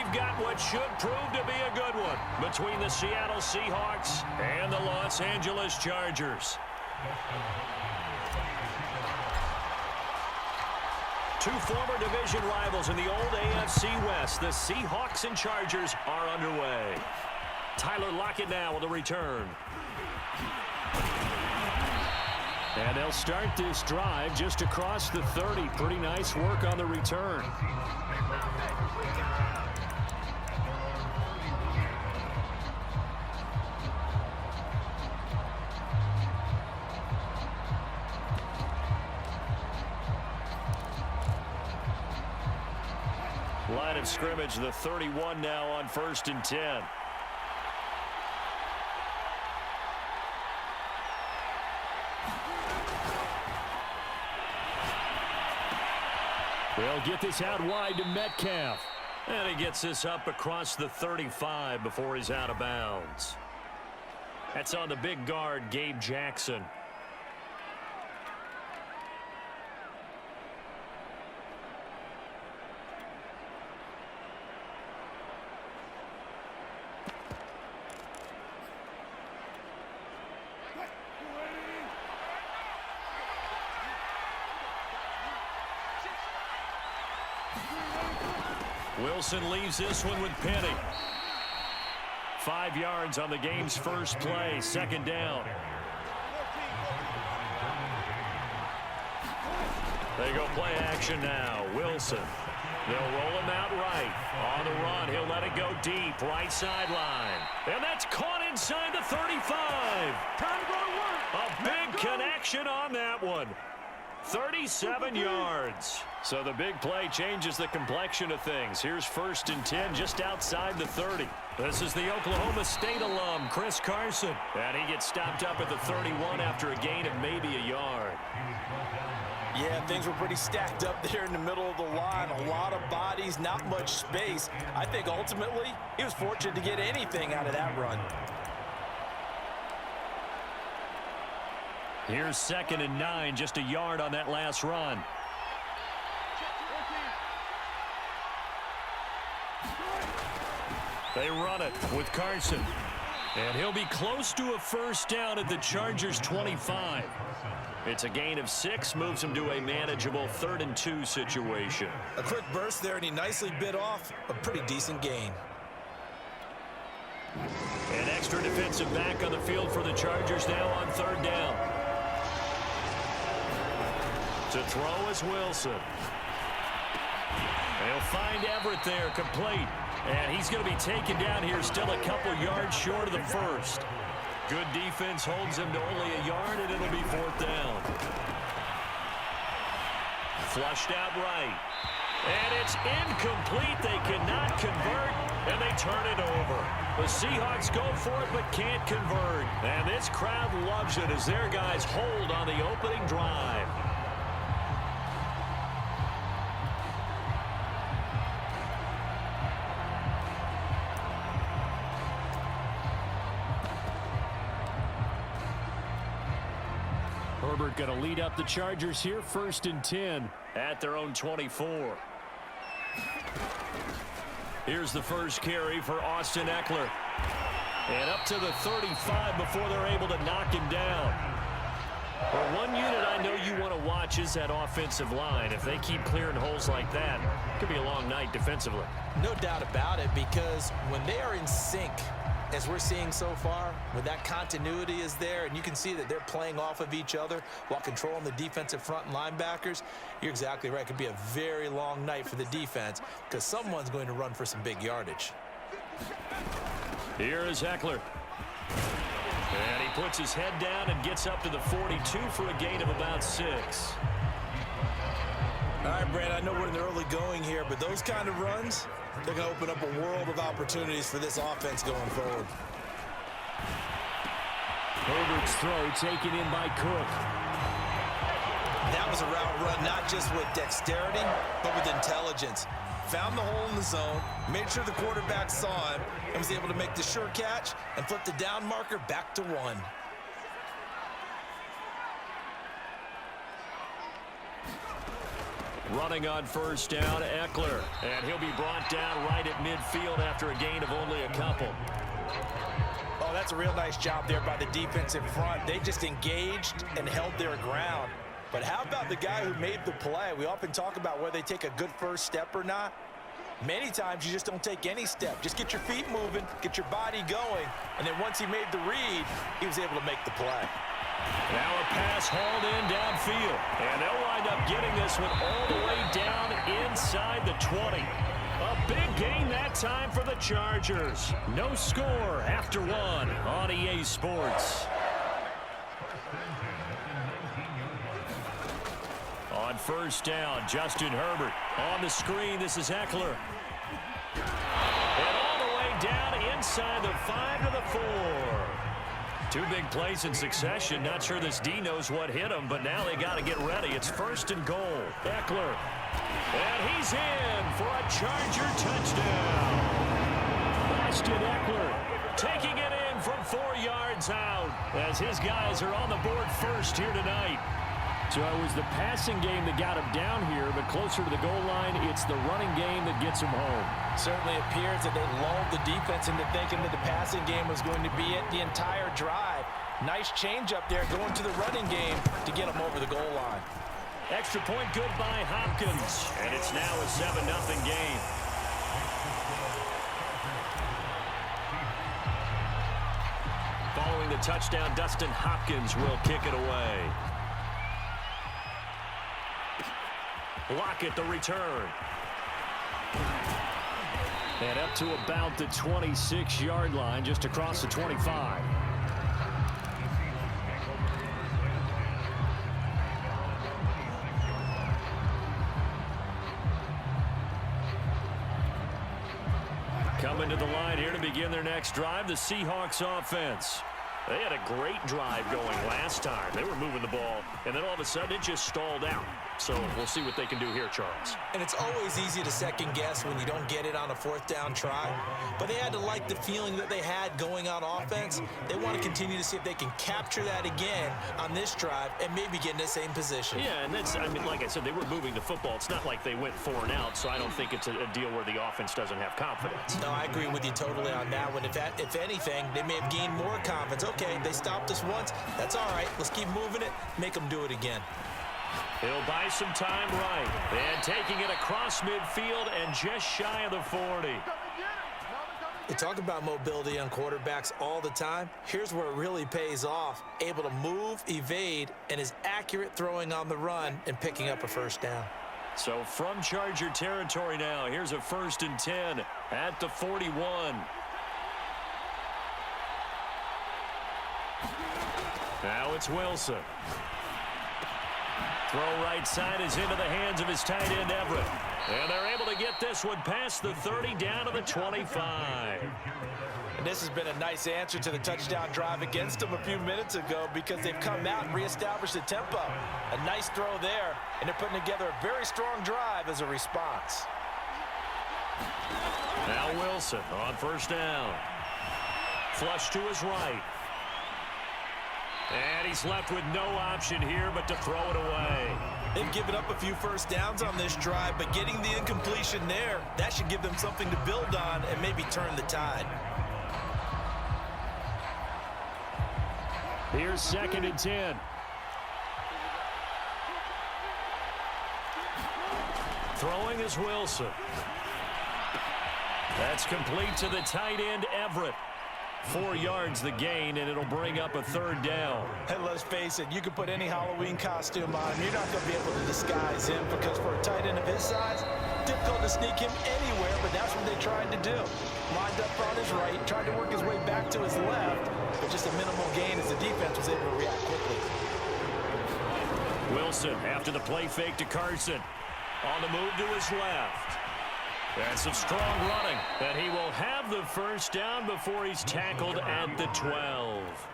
we've got what should prove to be a good one between the Seattle Seahawks and the Los Angeles Chargers. Two former division rivals in the old AFC West, the Seahawks and Chargers, are underway. Tyler Lockett now with a return. And they'll start this drive just across the 30. Pretty nice work on the return. Line of scrimmage, the 31 now on 1st and 10. They'll get this out wide to Metcalf. And he gets this up across the 35 before he's out of bounds. That's on the big guard, Gabe Jackson. Wilson leaves this one with Penny. 5 yards on the game's first play, 2nd down. They go play action now. Wilson. They'll roll him out right. On the run, he'll let it go deep, right sideline. And that's caught inside the 35. Time to go to work. A big connection on that one. 37 yards. So the big play changes the complexion of things. Here's 1st and 10 just outside the 30. This is the Oklahoma State alum, Chris Carson. And he gets stopped up at the 31 after a gain of maybe a yard. Yeah, things were pretty stacked up there in the middle of the line. A lot of bodies, not much space. I think ultimately he was fortunate to get anything out of that run. Here's 2nd and 9, just a yard on that last run. They run it with Carson. And he'll be close to a 1st down at the Chargers' 25. It's a gain of 6, moves him to a manageable 3rd and 2 situation. A quick burst there, and he nicely bit off a pretty decent gain. An extra defensive back on the field for the Chargers now on 3rd down. To throw is Wilson. They'll find Everett there, complete. And he's going to be taken down here, still a couple yards short of the 1st. Good defense holds him to only a yard, and it'll be 4th down. Flushed out right. And it's incomplete. They cannot convert, and they turn it over. The Seahawks go for it, but can't convert. And this crowd loves it as their guys hold on the opening drive. Herbert going to lead up the Chargers here, 1st and 10 at their own 24. Here's the first carry for Austin Eckler. And up to the 35 before they're able to knock him down. Well, one unit I know you want to watch is that offensive line. If they keep clearing holes like that, it could be a long night defensively. No doubt about it, because when they are in sync, as we're seeing so far, when that continuity is there and you can see that they're playing off of each other while controlling the defensive front and linebackers, you're exactly right. It could be a very long night for the defense because someone's going to run for some big yardage. Here is Eckler. And he puts his head down and gets up to the 42 for a gain of about 6. All right, Brad, I know we're in the early going here, but those kind of runs, they're going to open up a world of opportunities for this offense going forward. Herbert's throw taken in by Cook. That was a route run not just with dexterity, but with intelligence. Found the hole in the zone, made sure the quarterback saw him, and was able to make the sure catch and flip the down marker back to 1. Running on first down, Eckler. And he'll be brought down right at midfield after a gain of only a couple. Oh, that's a real nice job there by the defensive front. They just engaged and held their ground. But how about the guy who made the play? We often talk about whether they take a good first step or not. Many times you just don't take any step. Just get your feet moving, get your body going, and then once he made the read, he was able to make the play. Now a pass hauled in downfield, and they'll wind up getting this one all the way down inside the 20. A big gain that time for the Chargers. No score after one on EA Sports. On first down, Justin Herbert. On the screen, this is Eckler. And all the way down inside the 5 to the 4. Two big plays in succession. Not sure this D knows what hit him, but now they got to get ready. It's first and goal. Eckler. And he's in for a Charger touchdown. Austin Eckler taking it in from 4 yards out as his guys are on the board first here tonight. So it was the passing game that got him down here, but closer to the goal line, it's the running game that gets him home. Certainly appears that they lulled the defense into thinking that the passing game was going to be it the entire drive. Nice change up there going to the running game to get him over the goal line. Extra point good by Hopkins, and it's now a 7-0 game. Following the touchdown, Dustin Hopkins will kick it away. Lockett the return. And up to about the 26-yard line, just across the 25. Coming to the line here to begin their next drive, the Seahawks offense. They had a great drive going last time. They were moving the ball, and then all of a sudden it just stalled out. So we'll see what they can do here, Charles. And it's always easy to second guess when you don't get it on a 4th down try. But they had to like the feeling that they had going on offense. They want to continue to see if they can capture that again on this drive and maybe get in the same position. Yeah, and that's, I mean, like I said, they were moving the football. It's not like they went 4 and out, so I don't think it's a deal where the offense doesn't have confidence. No, I agree with you totally on that one. If anything, they may have gained more confidence. Okay, they stopped us once. That's all right. Let's keep moving it. Make them do it again. He'll buy some time right. And taking it across midfield and just shy of the 40. We talk about mobility on quarterbacks all the time. Here's where it really pays off. Able to move, evade, and is accurate throwing on the run and picking up a first down. So from Charger territory now, here's a 1st and 10 at the 41. Now it's Wilson. Throw right side is into the hands of his tight end, Everett. And they're able to get this one past the 30 down to the 25. And this has been a nice answer to the touchdown drive against them a few minutes ago because they've come out and reestablished the tempo. A nice throw there, and they're putting together a very strong drive as a response. Now Wilson on first down. Flush to his right. And he's left with no option here but to throw it away. They've given up a few first downs on this drive, but getting the incompletion there, that should give them something to build on and maybe turn the tide. Here's 2nd and 10. Throwing is Wilson. That's complete to the tight end, Everett. 4 yards the gain, and it'll bring up a 3rd down. And let's face it, you can put any Halloween costume on him. You're not going to be able to disguise him because for a tight end of his size, difficult to sneak him anywhere, but that's what they tried to do. Lined up on his right, tried to work his way back to his left, but just a minimal gain as the defense was able to react quickly. Wilson after the play fake to Carson. On the move to his left. And some strong running. And he will have the first down before he's tackled at the 12.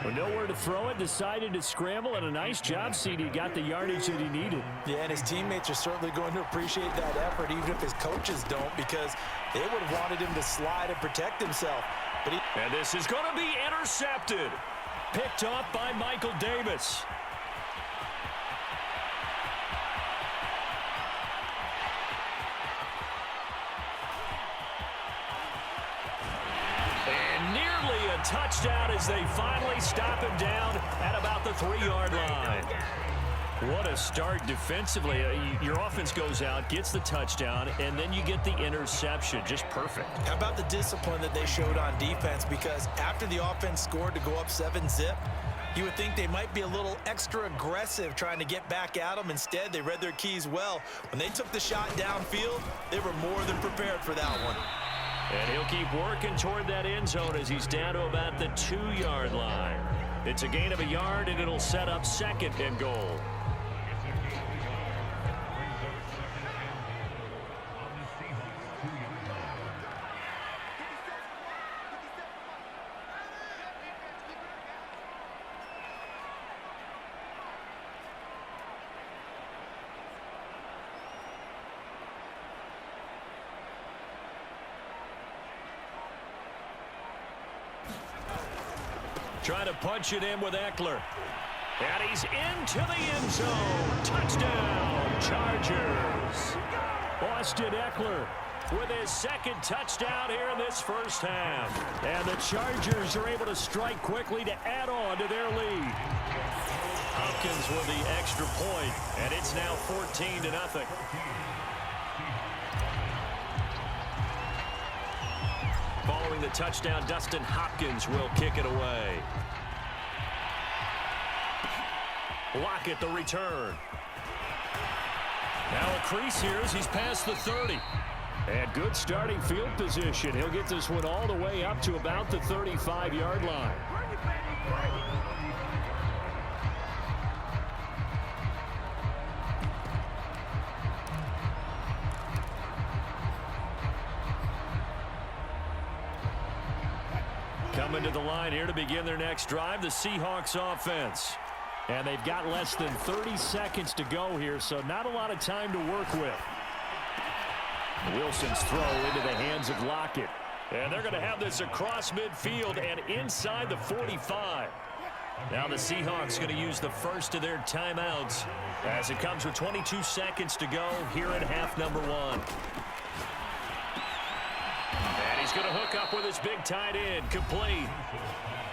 With nowhere to throw it, decided to scramble, and a nice job, CD. Got the yardage that he needed. Yeah, and his teammates are certainly going to appreciate that effort, even if his coaches don't, because they would have wanted him to slide and protect himself. And this is going to be intercepted. Picked off by Michael Davis. touchdown as they finally stop him down at about the 3-yard line. What a start defensively. Your offense goes out, gets the touchdown, and then you get the interception. Just perfect. How about the discipline that they showed on defense? Because after the offense scored to go up 7-zip, you would think they might be a little extra aggressive trying to get back at them. Instead, they read their keys well. When they took the shot downfield, they were more than prepared for that one. And he'll keep working toward that end zone as he's down to about the 2-yard line. It's a gain of a yard, and it'll set up 2nd and goal. Trying to punch it in with Eckler. And he's into the end zone. Touchdown, Chargers. Austin Eckler with his 2nd touchdown here in this first half. And the Chargers are able to strike quickly to add on to their lead. Hopkins with the extra point, and it's now 14-0. Following the touchdown, Dustin Hopkins will kick it away. Lockett the return. Now a crease here as he's past the 30. And good starting field position. He'll get this one all the way up to about the 35-yard line. Coming to the line here to begin their next drive, the Seahawks offense. And they've got less than 30 seconds to go here, so not a lot of time to work with. Wilson's throw into the hands of Lockett. And they're going to have this across midfield and inside the 45. Now the Seahawks going to use the first of their timeouts as it comes with 22 seconds to go here at half number 1. And he's going to hook up with his big tight end, complete.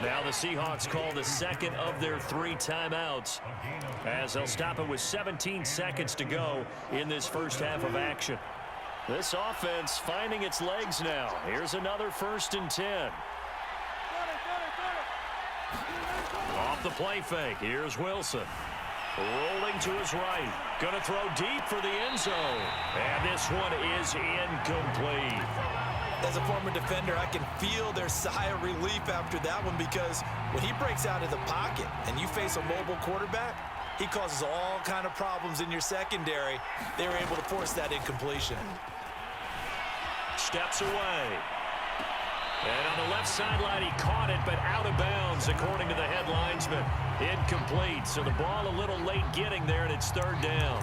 Now the Seahawks call the 2nd of their 3 timeouts as they'll stop it with 17 seconds to go in this first half of action. This offense finding its legs now. Here's another 1st and 10. Off the play fake. Here's Wilson. Rolling to his right. Going to throw deep for the end zone. And this one is incomplete. As a former defender, I can feel their sigh of relief after that one, because when he breaks out of the pocket and you face a mobile quarterback, he causes all kind of problems in your secondary. They were able to force that incompletion. Steps away. And on the left sideline, he caught it, but out of bounds, according to the head linesman. Incomplete, so the ball a little late getting there, and it's 3rd down.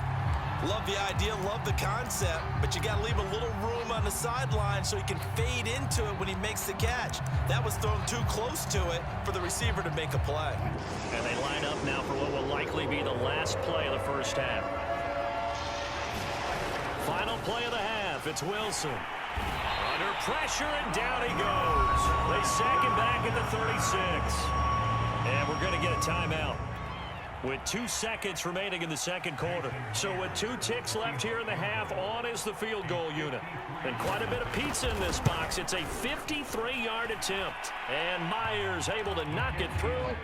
Love the idea, love the concept, but you got to leave a little room on the sideline so he can fade into it when he makes the catch. That was thrown too close to it for the receiver to make a play. And they line up now for what will likely be the last play of the first half. Final play of the half, it's Wilson. Under pressure, and down he goes. They sack him back at the 36. And we're going to get a timeout with 2 seconds remaining in the 2nd quarter. So with 2 ticks left here in the half, on is the field goal unit. And quite a bit of pizza in this box. It's a 53-yard attempt. And Myers able to knock it through.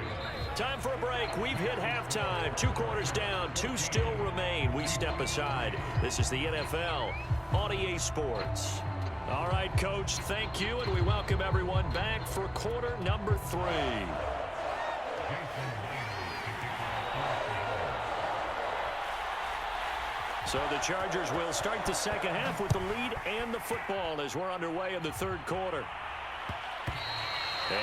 Time for a break. We've hit halftime. 2 quarters down, 2 still remain. We step aside. This is the NFL on EA Sports. All right, Coach, thank you, and we welcome everyone back for quarter number 3. So the Chargers will start the second half with the lead and the football as we're underway in the 3rd quarter.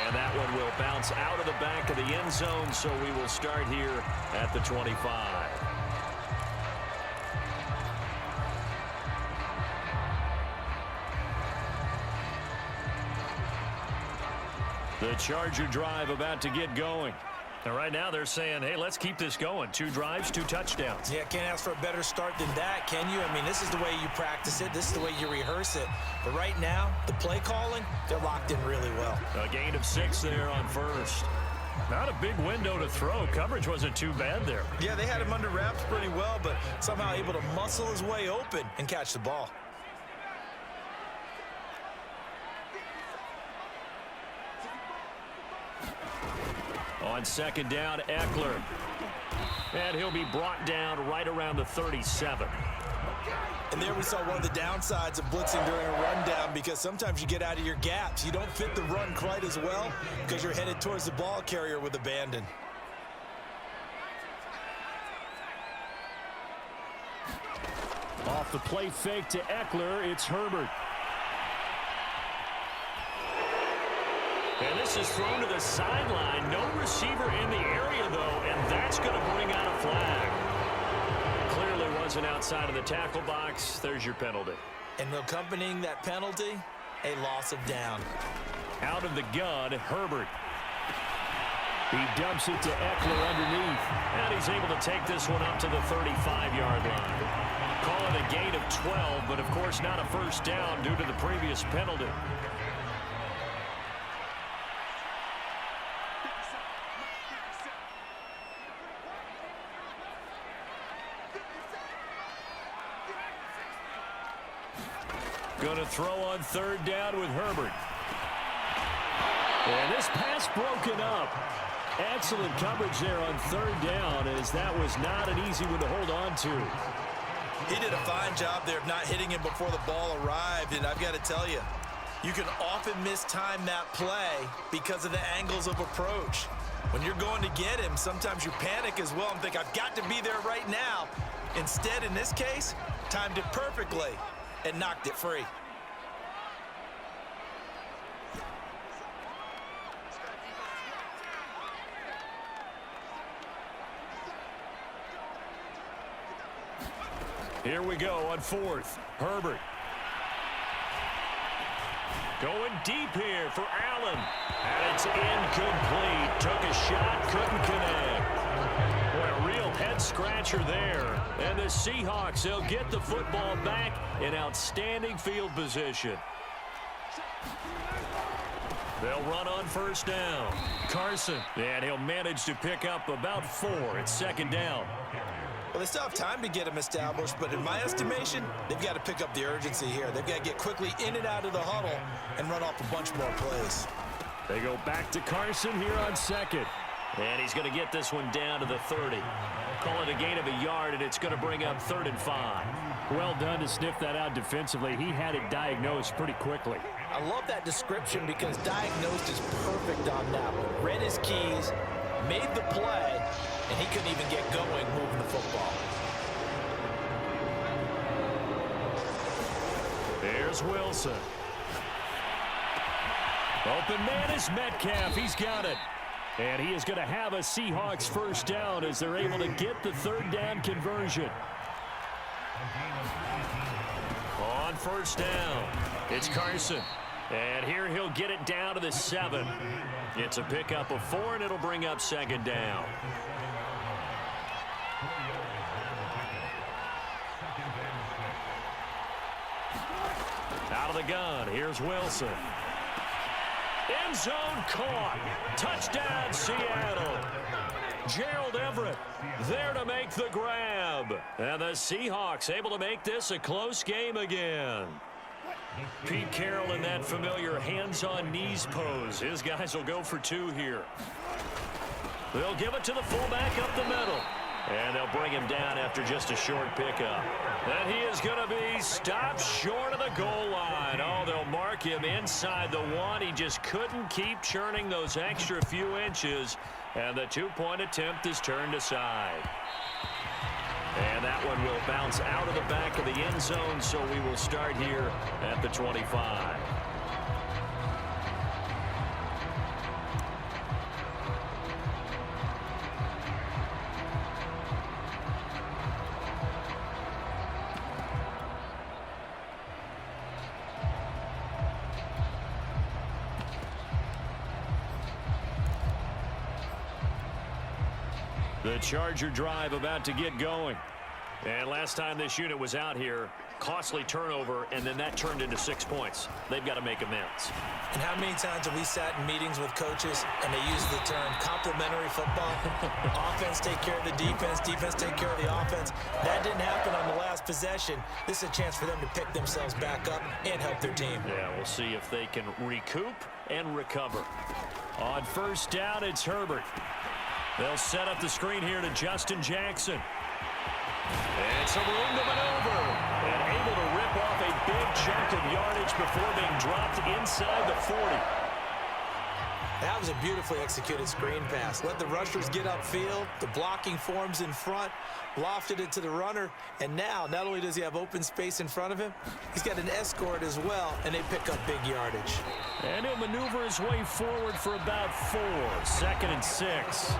And that one will bounce out of the back of the end zone, so we will start here at the 25. The Charger drive about to get going. And right now they're saying, hey, let's keep this going. 2 drives, 2 touchdowns. Yeah, can't ask for a better start than that, can you? I mean, this is the way you practice it. This is the way you rehearse it. But right now, the play calling, they're locked in really well. A gain of 6 there on first. Not a big window to throw. Coverage wasn't too bad there. Yeah, they had him under wraps pretty well, but somehow able to muscle his way open and catch the ball. On second down, Eckler. And he'll be brought down right around the 37. And there we saw one of the downsides of blitzing during a rundown, because sometimes you get out of your gaps. You don't fit the run quite as well because you're headed towards the ball carrier with abandon. Off the play fake to Eckler, it's Herbert. And this is thrown to the sideline. No receiver in the area, though, and that's going to bring out a flag. Clearly wasn't outside of the tackle box. There's your penalty. And accompanying that penalty, a loss of down. Out of the gun, Herbert. He dumps it to Eckler underneath, and he's able to take this one up to the 35-yard line. Call it a gain of 12, but of course not a first down due to the previous penalty. Going to throw on third down with Herbert. And this pass broken up. Excellent coverage there on third down, as that was not an easy one to hold on to. He did a fine job there of not hitting him before the ball arrived, and I've got to tell you, you can often mistime that play because of the angles of approach. When you're going to get him, sometimes you panic as well and think, I've got to be there right now. Instead, in this case, timed it perfectly and knocked it free. Here we go on fourth. Herbert. Going deep here for Allen. And it's incomplete. Took a shot, couldn't connect. Boy, a real head-scratcher there. And the Seahawks, they'll get the football back in outstanding field position. They'll run on first down. Carson, and he'll manage to pick up about 4 at second down. Well, they still have time to get him established, but in my estimation, they've got to pick up the urgency here. They've got to get quickly in and out of the huddle and run off a bunch more plays. They go back to Carson here on second. And he's going to get this one down to the 30. Call it a gain of a yard, and it's going to bring up 3rd and 5. Well done to sniff that out defensively. He had it diagnosed pretty quickly. I love that description because diagnosed is perfect on that one. Read his keys, made the play, and he couldn't even get going moving the football. There's Wilson. Open man is Metcalf. He's got it. And he is going to have a Seahawks first down as they're able to get the third down conversion. On first down, it's Carson. And here he'll get it down to the 7. It's a pickup of 4, and it'll bring up second down. Out of the gun, here's Wilson. End zone caught. Touchdown, Seattle. Gerald Everett there to make the grab. And the Seahawks able to make this a close game again. Pete Carroll in that familiar hands-on knees pose. His guys will go for 2 here. They'll give it to the fullback up the middle. And they'll bring him down after just a short pickup. And he is going to be stopped short of the goal line. Oh, they'll mark him inside the 1. He just couldn't keep churning those extra few inches. And the 2-point attempt is turned aside. And that one will bounce out of the back of the end zone, so we will start here at the 25. The Charger drive about to get going. And last time this unit was out here, costly turnover, and then that turned into 6 points. They've got to make amends. And how many times have we sat in meetings with coaches and they use the term complementary football? Offense take care of the defense, defense take care of the offense. That didn't happen on the last possession. This is a chance for them to pick themselves back up and help their team. Yeah, we'll see if they can recoup and recover. On first down, it's Herbert. They'll set up the screen here to Justin Jackson. And some room to maneuver. And able to rip off a big chunk of yardage before being dropped inside the 40. That was a beautifully executed screen pass. Let the rushers get upfield. The blocking forms in front. Lofted it to the runner. And now, not only does he have open space in front of him, he's got an escort as well, and they pick up big yardage. And he'll maneuver his way forward for about 4. 2nd and 6.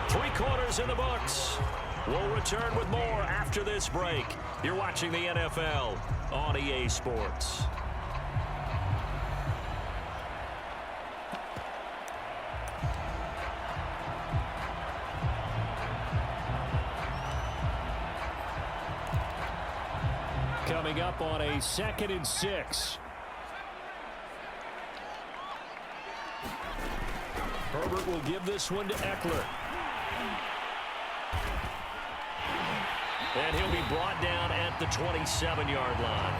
3 quarters in the books. We'll return with more after this break. You're watching the NFL on EA Sports. Coming up on a 2nd and 6. Herbert will give this one to Eckler. And he'll be brought down at the 27-yard line.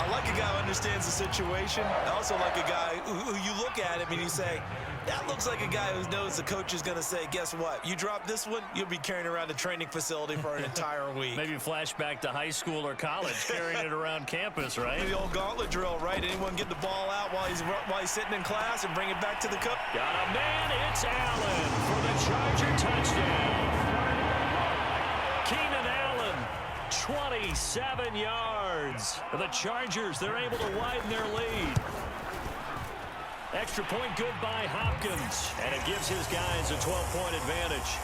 I like a guy who understands the situation. I also like a guy who you look at him and you say, that looks like a guy who knows the coach is going to say, guess what? You drop this one, you'll be carrying around the training facility for an entire week. Maybe flashback to high school or college, carrying it around campus, right? The old gauntlet drill, right? Anyone get the ball out while he's sitting in class and bring it back to the coach. Got a man, it's Allen for the Charger touchdown. Keenan Allen, 27 yards. The Chargers, they're able to widen their lead. Extra point good by Hopkins, and it gives his guys a 12-point advantage.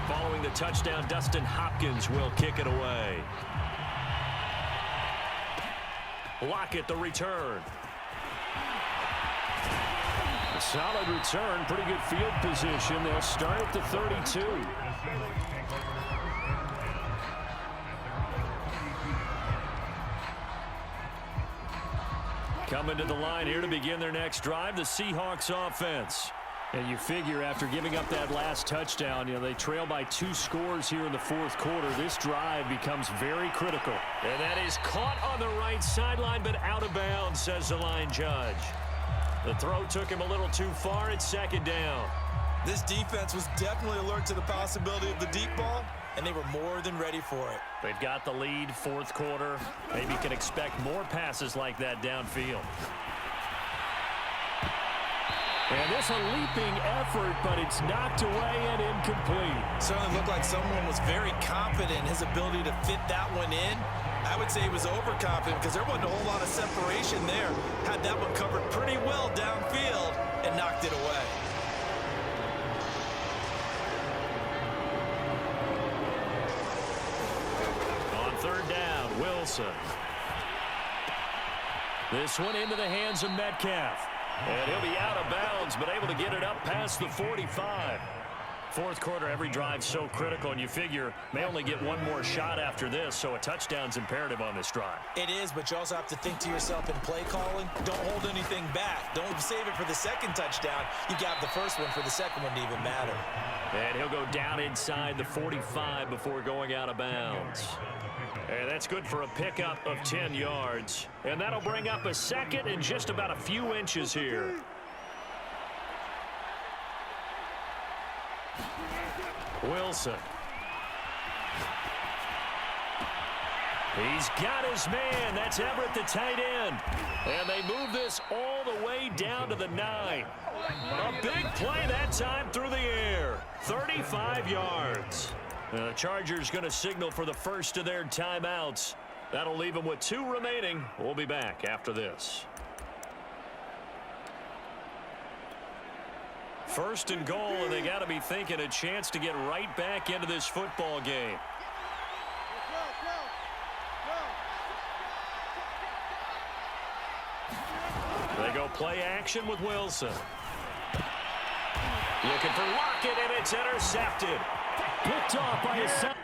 Following the touchdown, Dustin Hopkins will kick it away. Lockett the return. A solid return, pretty good field position. They'll start at the 32. Coming to the line here to begin their next drive, the Seahawks offense. And you figure after giving up that last touchdown, they trail by 2 scores here in the 4th quarter. This drive becomes very critical. And that is caught on the right sideline, but out of bounds, says the line judge. The throw took him a little too far. It's 2nd down. This defense was definitely alert to the possibility of the deep ball, and they were more than ready for it. They've got the lead, 4th quarter. Maybe can expect more passes like that downfield. And this a leaping effort, but it's knocked away and incomplete. Certainly looked like someone was very confident in his ability to fit that one in. I would say he was overconfident because there wasn't a whole lot of separation there. Had that one covered pretty well downfield and knocked it away. On 3rd down, Wilson. This one into the hands of Metcalf. And he'll be out of bounds, but able to get it up past the 45. 4th quarter, every drive so critical, and you figure may only get one more shot after this, so a touchdown's imperative on this drive. It is, but you also have to think to yourself in play calling, don't hold anything back. Don't save it for the 2nd touchdown. You got the 1st one for the 2nd one to even matter. And he'll go down inside the 45 before going out of bounds. And that's good for a pickup of 10 yards. And that'll bring up a 2nd and just about a few inches here. Wilson. He's got his man. That's Everett, the tight end. And they move this all the way down to the 9. A big play that time through the air. 35 yards. The Chargers going to signal for the first of their timeouts. That'll leave them with 2 remaining. We'll be back after this. 1st and goal, and they got to be thinking a chance to get right back into this football game. They go play action with Wilson. Looking for Lockett, and it's intercepted. Picked off by his son.